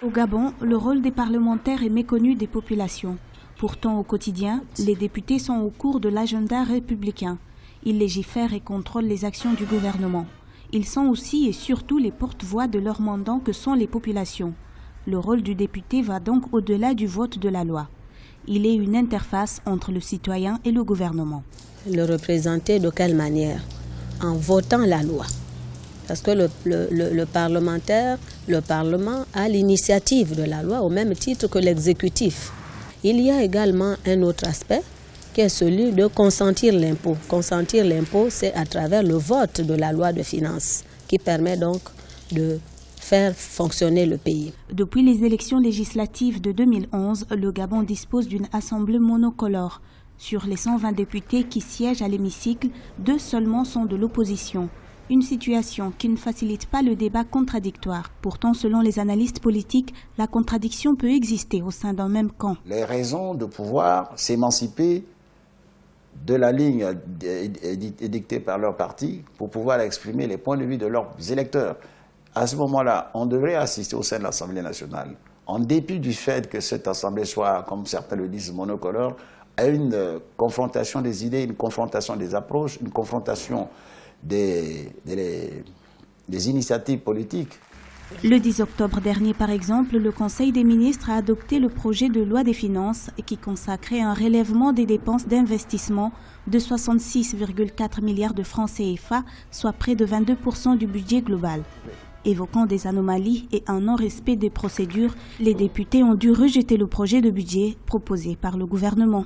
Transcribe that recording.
Au Gabon, le rôle des parlementaires est méconnu des populations. Pourtant, au quotidien, les députés sont au cours de l'agenda républicain. Ils légifèrent et contrôlent les actions du gouvernement. Ils sont aussi et surtout les porte-voix de leurs mandants que sont les populations. Le rôle du député va donc au-delà du vote de la loi. Il est une interface entre le citoyen et le gouvernement. Le représenter de quelle manière? En votant la loi. Parce que le parlementaire, le Parlement a l'initiative de la loi au même titre que l'exécutif. Il y a également un autre aspect qui est celui de consentir l'impôt. Consentir l'impôt, c'est à travers le vote de la loi de finances qui permet donc de faire fonctionner le pays. Depuis les élections législatives de 2011, le Gabon dispose d'une assemblée monocolore. Sur les 120 députés qui siègent à l'hémicycle, 2 seulement sont de l'opposition. Une situation qui ne facilite pas le débat contradictoire. Pourtant, selon les analystes politiques, la contradiction peut exister au sein d'un même camp. Les raisons de pouvoir s'émanciper de la ligne édictée par leur parti pour pouvoir exprimer les points de vue de leurs électeurs. À ce moment-là, on devrait assister au sein de l'Assemblée nationale, en dépit du fait que cette Assemblée soit, comme certains le disent, monocolore, à une confrontation des idées, une confrontation des approches, une confrontation des initiatives politiques. Le 10 octobre dernier, par exemple, le Conseil des ministres a adopté le projet de loi des finances qui consacrait un relèvement des dépenses d'investissement de 66,4 milliards de francs CFA, soit près de 22% du budget global. Évoquant des anomalies et un non-respect des procédures, les députés ont dû rejeter le projet de budget proposé par le gouvernement.